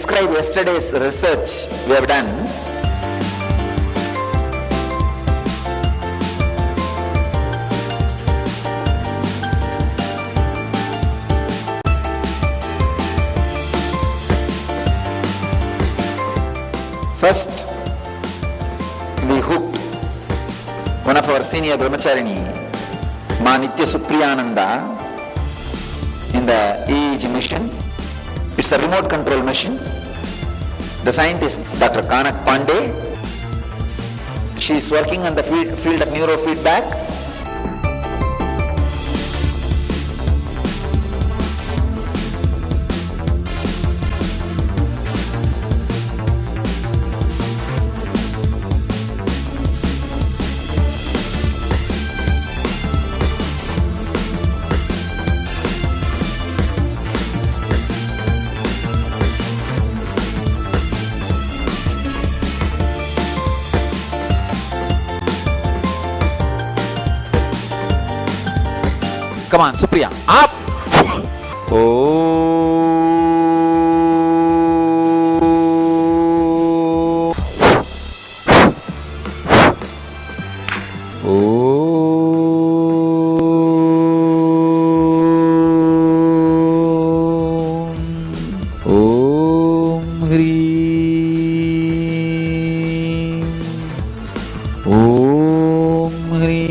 describe yesterday's research we have done. First, we hooked one of our senior brahmacharini, Ma Nitya Supriyananda, in the EEG mission. It's a remote control mission. The scientist, Dr. Kanak Pandey, she is working on the field of neurofeedback. Come on, Supriya, up! Oh. Om Hri. Om Hri.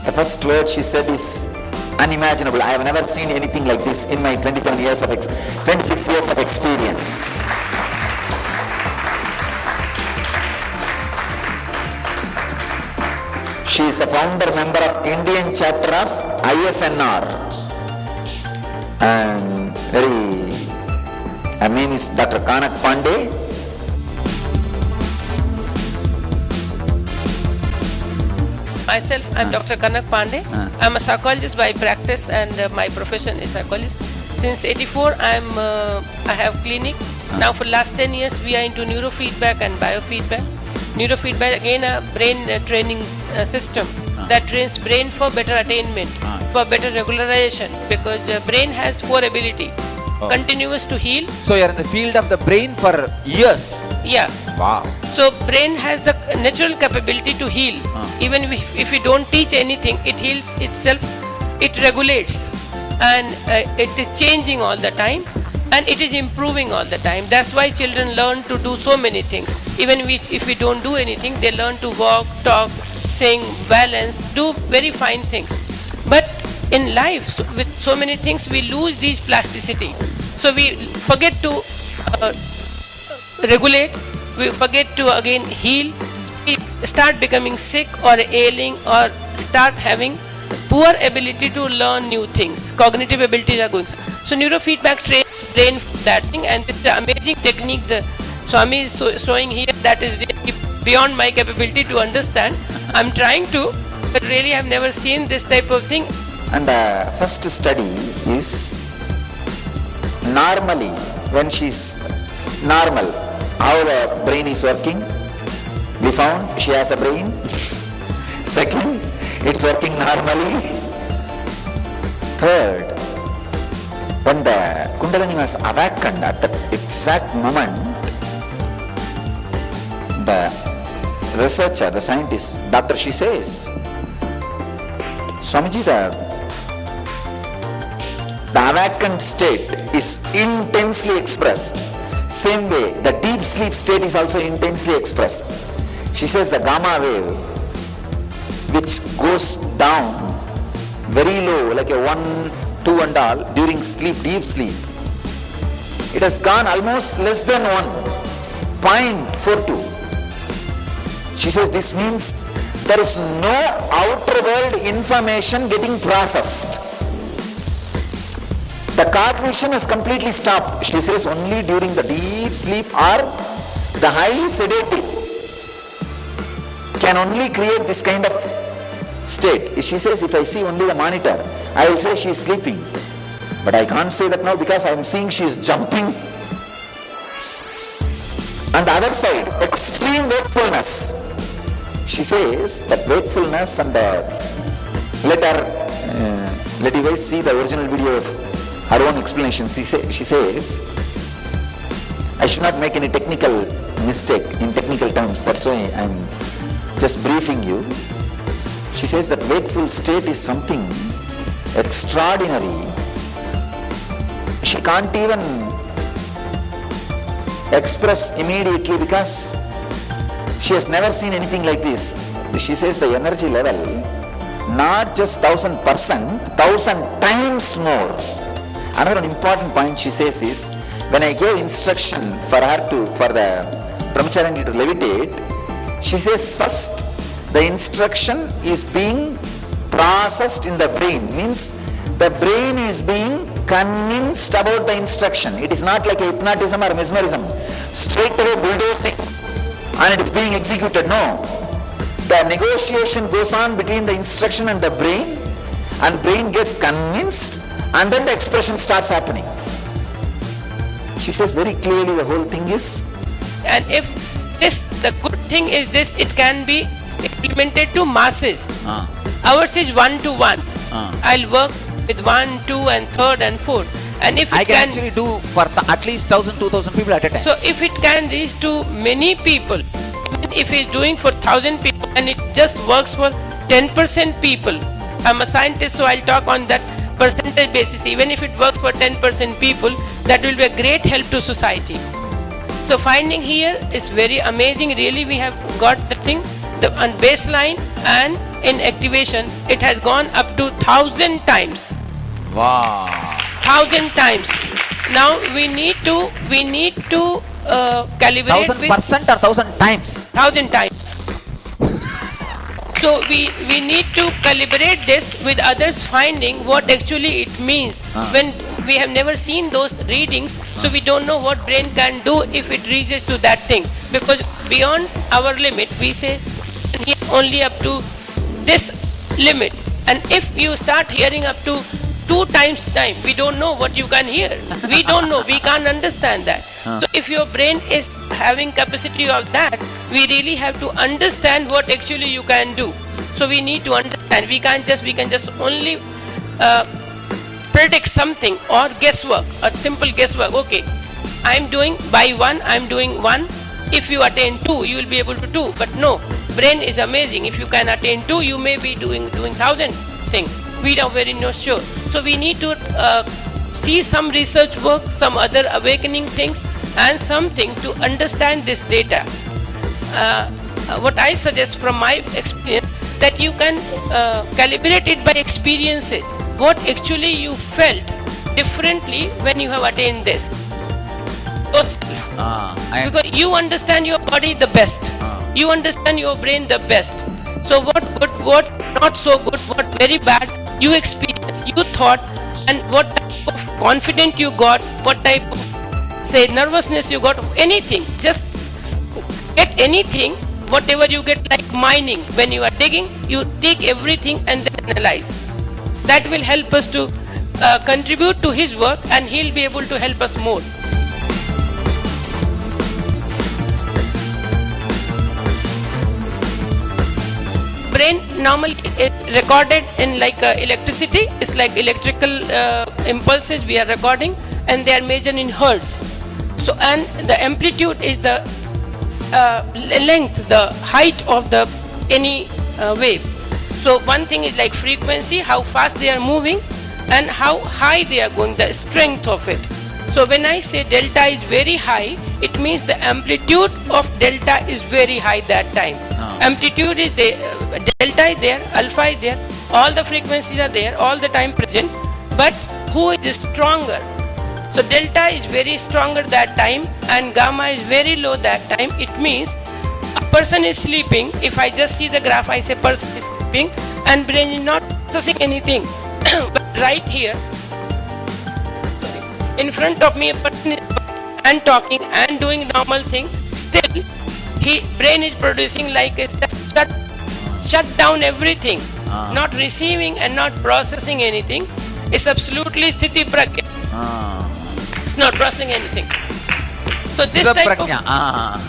The first word she said is unimaginable. I have never seen anything like this in my 26 years of experience. She is the founder member of Indian chapter of ISNR. And her name is Dr. Kanak Pandey. Myself, I'm Dr. Kanak Pandey. I'm a psychologist by practice and my profession is psychologist. Since '84, I have clinic. Now for last 10 years, we are into neurofeedback and biofeedback. Neurofeedback, again, a brain training system that trains brain for better attainment, for better regularization, because the brain has 4 ability. Continuous to heal. So you're in the field of the brain for years? Yeah. Wow. So brain has the natural capability to heal. Even if we don't teach anything, it heals itself, it regulates, and it is changing all the time, and it is improving all the time. That's why children learn to do so many things. Even if we don't do anything, they learn to walk, talk, sing, balance, do very fine things. But in life, with so many things, we lose these plasticity. So we forget to regulate, we forget to again heal, we start becoming sick or ailing or start having poor ability to learn new things. Cognitive abilities are going. So neurofeedback trains brain for that thing, and it's an amazing technique the Swami is showing here that is really beyond my capability to understand. I'm trying to, but really I've never seen this type of thing. And the first study is normally, when she's normal, how the brain is working. We found she has a brain. Second, it's working normally. Third, when the Kundalini was awakened at that exact moment, the researcher, the scientist, doctor, she says, Swamiji, the awakened state is intensely expressed. Same way, the deep sleep state is also intensely expressed. She says the gamma wave, which goes down very low, like a 1, 2 and all, during sleep, deep sleep, it has gone almost less than 1.42. She says this means there is no outer world information getting processed. The cognition is completely stopped. She says only during the deep sleep or the highly sedated can only create this kind of state. She says if I see only the monitor, I will say she is sleeping. But I can't say that now because I am seeing she is jumping. On the other side, extreme wakefulness. She says that wakefulness and let you guys see the original video of her own explanation. She says, I should not make any technical mistake in technical terms, that's why I'm just briefing you. She says that wakeful state is something extraordinary. She can't even express immediately because she has never seen anything like this. She says the energy level, not just 1000%, 1000 times more. Another important point she says is, when I gave instruction for the brahmacharya to levitate, she says first the instruction is being processed in the brain, means the brain is being convinced about the instruction. It is not like a hypnotism or mesmerism, straight away bulldozing and it is being executed. No. The negotiation goes on between the instruction and the brain, and brain gets convinced, and then the expression starts happening. She says very clearly the whole thing is. And if this, the good thing is this, it can be implemented to masses. Ours is 1-to-1. I'll work with 1, 2 and 3rd and 4th. And if I can actually do for at least 1000, 2000 people at a time. So if it can reach to many people, even if it's doing for 1000 people and it just works for 10% people, I'm a scientist, so I'll talk on that percentage basis. Even if it works for 10% people, that will be a great help to society. So finding here is very amazing. Really, we have got the thing, on baseline and in activation, it has gone up to 1000 times. Wow. 1000 times. Now we need to calibrate 1000% with or 1000 times. 1000 times. So we need to calibrate this with others, finding what actually it means. When we have never seen those readings, so we don't know what brain can do if it reaches to that thing. Because beyond our limit, we say hear only up to this limit. And if you start hearing up to 2 times time, we don't know what you can hear. We don't know, we can't understand that. So if your brain is having capacity of that, we really have to understand what actually you can do. So we need to understand. We can just only predict something or guesswork, a simple guesswork. Okay, I'm doing by 1, I'm doing 1. If you attain 2, you will be able to do. But no, brain is amazing. If you can attain 2, you may be doing 1000 things. We are very not sure. So we need to see some research work, some other awakening things, and something to understand this data. What I suggest from my experience, that you can calibrate it by experiences. What actually you felt differently when you have attained this. Because you understand your body the best. You understand your brain the best. So what good, what not so good, what very bad, you experienced, you thought, and what type of confidence you got, what type of, say, nervousness you got, anything. Just get anything, whatever you get, like mining. When you are digging, you take everything and then analyze. That will help us to contribute to his work, and he'll be able to help us more. Brain normally is recorded in like electricity. It's like electrical impulses we are recording, and they are measured in hertz. So, and the amplitude is the length, the height of the any wave. So one thing is like frequency, how fast they are moving, and how high they are going, the strength of it. So when I say delta is very high, it means the amplitude of delta is very high that time. Amplitude is there, delta is there, alpha is there, all the frequencies are there, all the time present, but who is stronger? So delta is very stronger that time, and gamma is very low that time. It means a person is sleeping. If I just see the graph, I say person is sleeping and brain is not processing anything. But right here, in front of me, a person is and talking and doing normal thing, still brain is producing like a shut down everything, not receiving and not processing anything. It's absolutely sthiti pragya. It's not processing anything. So this type of Prajna.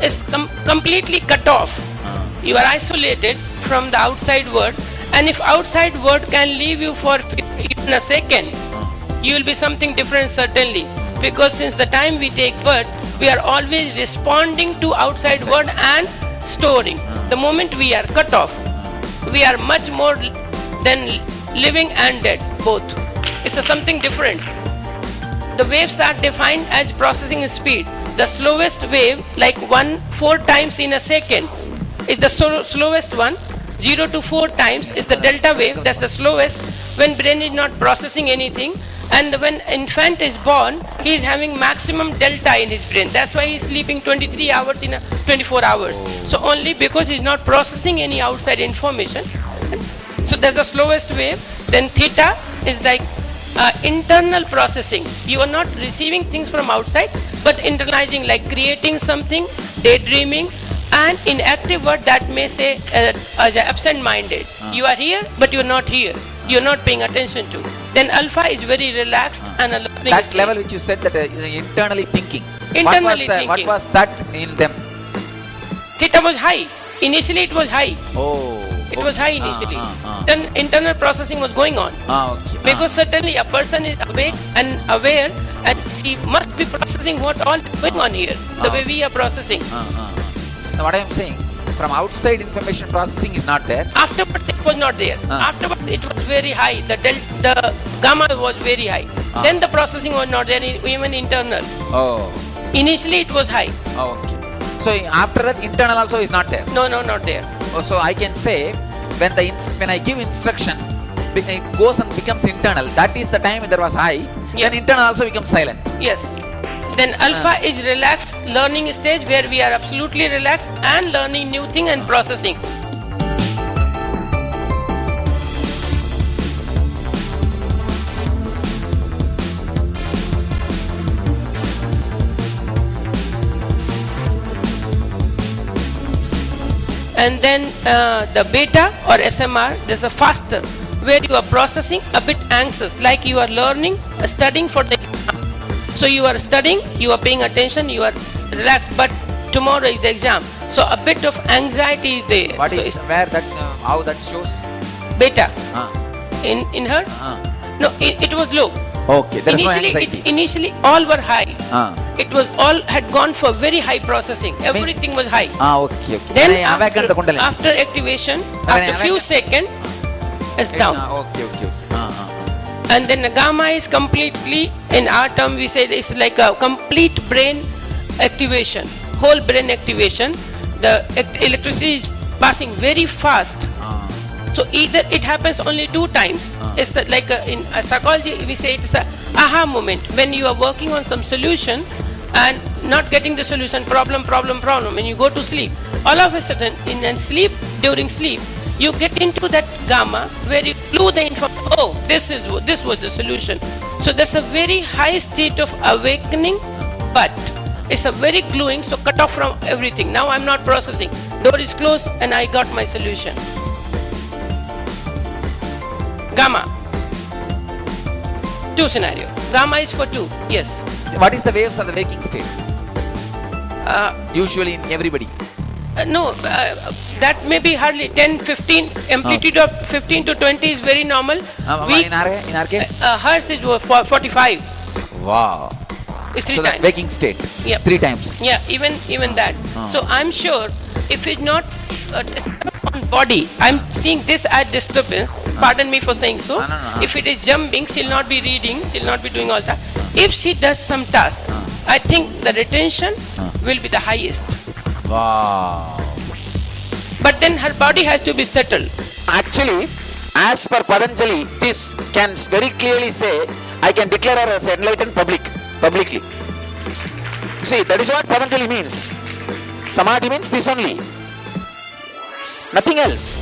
is completely cut off. You are isolated from the outside world, and if outside world can leave you for even a second, you will be something different certainly. Because since the time we take birth, we are always responding to outside world and storing. The moment we are cut off, we are much more than living and dead, both. It's something different. The waves are defined as processing speed. The slowest wave, like 4 times in a second, is the slowest one. 0 to 4 times is the delta wave. That's the slowest when brain is not processing anything. And when infant is born, he is having maximum delta in his brain. That's why he is sleeping 23 hours in a 24 hours. So only because he is not processing any outside information. So that's the slowest wave. Then theta is like internal processing. You are not receiving things from outside, but internalizing, like creating something, daydreaming, and in active word that may say as absent-minded. You are here, but you are not here. You are not paying attention to. Then alpha is very relaxed and a learning That state. level which you said that internally thinking. Internally What thinking. was that in them? Theta was high. Initially it was high. Oh. It was high initially. Then internal processing was going on. Okay. Because certainly a person is awake and aware, and she must be processing what all is going on here, the way we are processing. Now what I am saying, from outside information processing is not there. Afterwards it was not there. Afterwards it was very high. The gamma was very high. Then the processing was not there, even internal. Oh. Initially it was high. Okay. So after that internal also is not there. No, not there. Oh, so I can say when I give instruction, it goes and becomes internal. That is the time there was high. Yeah. Then internal also becomes silent. Yes. Then alpha is relaxed learning stage, where we are absolutely relaxed and learning new thing and processing. And then the beta or SMR, there's a faster, where you are processing a bit anxious, like you are learning, studying for the exam. So you are studying, you are paying attention, you are relaxed, but tomorrow is the exam. So a bit of anxiety is there. What so is where that how that shows? Beta in her? No, it was low. Okay, there is no anxiety. Initially all were high. It was all had gone for very high processing. Everything was high. Okay. Then When I awaken the Kundalini. after activation, When I after few awaken- seconds, it's down. Okay. And then the gamma is completely, in our term we say it's like a complete brain activation, whole brain activation. The electricity is passing very fast. So either it happens only 2 times. It's like in psychology we say it's a aha moment, when you are working on some solution and not getting the solution, problem, when you go to sleep, all of a sudden during sleep, you get into that gamma where you clue the information. Oh, this was the solution. So that's a very high state of awakening, but it's a very gluing, so cut off from everything. Now I'm not processing. Door is closed and I got my solution. Gamma. 2 scenario. Gamma is for 2. Yes. What is the waves of the waking state? Usually in everybody. No, that may be hardly 10, 15. Amplitude of 15 to 20 is very normal. In our case? Hers is 45. Wow. It's 3 So times. the waking state. Yep. 3 times. Yeah, even that. So I'm sure if it's not on body, I'm seeing this as disturbance. Pardon me for saying so. No. If it is jumping, she'll not be reading, she'll not be doing all that. If she does some task, I think the retention will be the highest. Wow. But then her body has to be settled. Actually, as per Patanjali, this can very clearly say, I can declare her as enlightened publicly. See, that is what Patanjali means. Samadhi means this only. Nothing else.